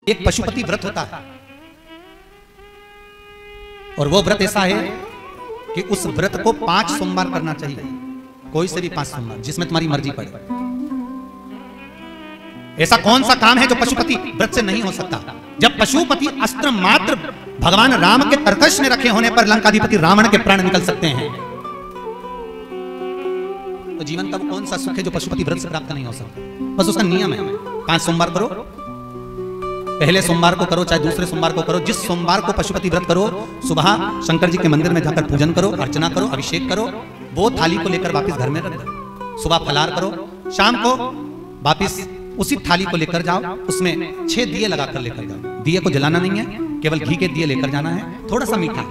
एक पशुपति व्रत होता है, और वो व्रत ऐसा है कि उस व्रत को 5 सोमवार करना चाहिए, कोई से भी 5 सोमवार, जिसमें तुम्हारी मर्जी पड़े। ऐसा कौन सा काम है जो पशुपति व्रत से नहीं हो सकता? जब पशुपति अस्त्र मात्र भगवान राम के कर्कश में रखे होने पर लंकाधिपति रावण के प्राण निकल सकते हैं, तो जीवन का वो कौन सा सुख है जो पशुपति व्रत से प्राप्त नहीं हो सकता? बस उसका नियम है, 5 सोमवार करो, पहले सोमवार को करो चाहे दूसरे सोमवार को करो, जिस सोमवार को पशुपति व्रत करो, सुबह शंकर जी के मंदिर में जाकर पूजन करो, अर्चना करो, अभिषेक करो, वो थाली को लेकर वापस घर में रख दो, सुबह फलाहार करो, शाम को वापस उसी थाली को लेकर जाओ, उसमें 6 दिए लगाकर लेकर जाओ। दिए को जलाना नहीं है, केवल घी के दिए लेकर जाना है, थोड़ा सा मीठा।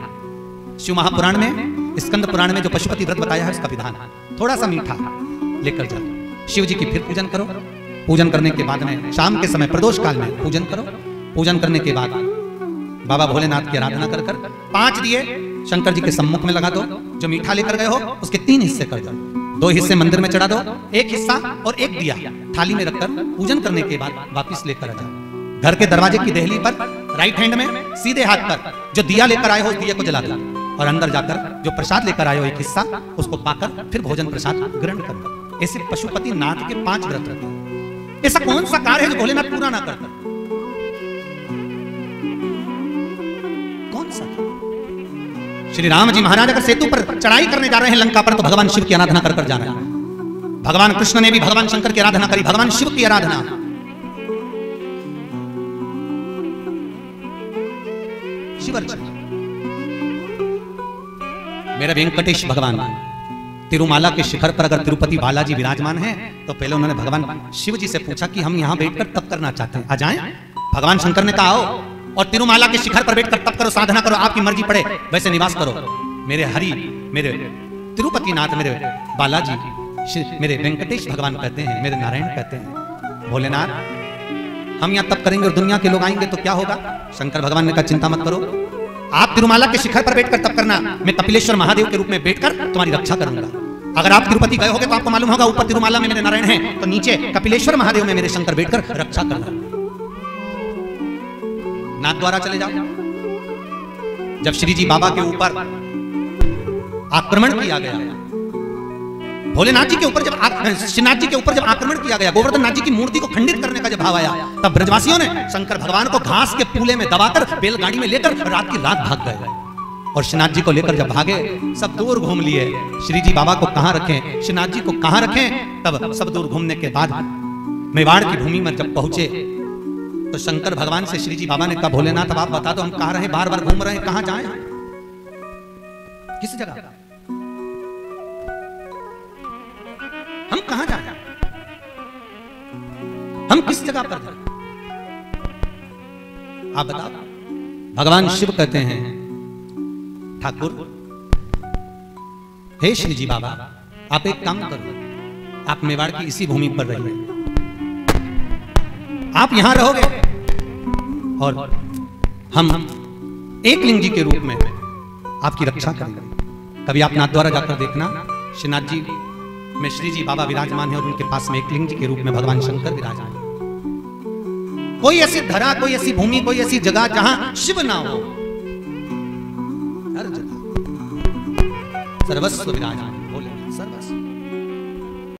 शिव महापुराण में, स्कंद पुराण में जो पशुपति व्रत बताया है उसका विधान, थोड़ा सा मीठा लेकर जाओ। शिव जी की फिर पूजन करो, पूजन करने के बाद में शाम के समय प्रदोष काल में पूजन करो, पूजन करने के बाद बाबा भोलेनाथ की आराधना कर 5 दिए शंकर जी के सम्मुख में लगा दो, जो मीठा लेकर गए हो उसके 3 हिस्से कर दो, 2 हिस्से मंदिर में चढ़ा दो, 1 हिस्सा और 1 दिया थाली में रखकर पूजन करने के बाद वापिस लेकर आ जाओ। घर के दरवाजे की देहली पर राइट हैंड में सीधे हाथ पर जो दिया लेकर आए हो उस दिया को जला दो, और अंदर जाकर जो प्रसाद लेकर आए हो 1 हिस्सा उसको पाकर फिर भोजन प्रसाद ग्रहण करो। ऐसे पशुपति नाथ के 5 व्रत रहते हैं। ऐसा कौन सा कार्य है जो भोलेनाथ पूरा ना करता? कौन सा? श्री राम जी महाराज अगर सेतु पर चढ़ाई करने जा रहे हैं लंका पर, तो भगवान शिव की आराधना कर जा रहे हैं। भगवान कृष्ण ने भी भगवान शंकर की आराधना करी, भगवान शिव की आराधना। शिव अर्चना। मेरे वेंकटेश भगवान तिरुमाला के शिखर पर अगर तिरुपति बालाजी विराजमान हैं, तो पहले उन्होंने भगवान शिव जी से पूछा कि हम यहां बैठकर तप करना चाहते हैं, आ जाएं? भगवान शंकर ने कहा आओ, और तिरुमाला के शिखर पर बैठकर तप करो, साधना करो, आपकी मर्जी पड़े वैसे निवास करो। मेरे हरि, मेरे तिरुपति नाथ, मेरे बालाजी, मेरे वेंकटेश भगवान कहते हैं, मेरे नारायण कहते हैं, भोलेनाथ हम यहाँ तप करेंगे और दुनिया के लोग आएंगे तो क्या होगा? शंकर भगवान ने कहा चिंता मत करो, आप तिरुमाला के शिखर पर बैठकर तप करना, मैं कपिलेश्वर महादेव के रूप में बैठकर तुम्हारी रक्षा करूंगा। अगर आप तिरुपति गए होगे तो आपको मालूम होगा, ऊपर तिरुमाला में मेरे नारायण हैं, तो नीचे कपिलेश्वर महादेव में मेरे शंकर बैठकर रक्षा करना। नाथ द्वारा चले जाओ। जब श्री जी बाबा के ऊपर आक्रमण किया गया, भोलेनाथ जी के ऊपर जब श्रीनाथ जी के ऊपर जब आक्रमण किया गया, गोवर्धन नाथ जी की मूर्ति को खंडित करने का जब भाव आया, तब ब्रजवासियों ने शंकर भगवान को घास के पूले में दबाकर बैलगाड़ी में लेकर रात की रात भाग गए। और श्रीनाथ जी को लेकर जब भागे, सब दूर घूम लिए, श्री जी बाबा को कहां रखें, श्रीनाथ जी को कहां रखें। तब सब दूर घूमने के बाद मेवाड़ की भूमि में जब पहुंचे, तो शंकर भगवान से श्री जी बाबा ने कहा भोलेनाथ अब आप बता दो, हम कहां रहे, बार बार घूम रहे हैं, कहां जाएं, किस जगह हम कहां जाएं, हम किस जगह पर जाएं, आप बताओ। भगवान शिव कहते हैं ठाकुर, हे श्री जी बाबा आप एक काम करो, आप मेवाड़ की इसी भूमि पर रहिए, आप यहां रहोगे और हम एक लिंग जी के रूप में आपकी रक्षा करेंगे। कभी आप नाथ द्वारा जाकर देखना, श्रीनाथ जी में श्री जी बाबा विराजमान है और उनके पास में एक लिंग जी के रूप में भगवान शंकर विराजमान है। कोई ऐसी धरा, कोई ऐसी भूमि, कोई ऐसी जगह जहां शिव ना हो, हर जगह सर्वस्व विराजमान।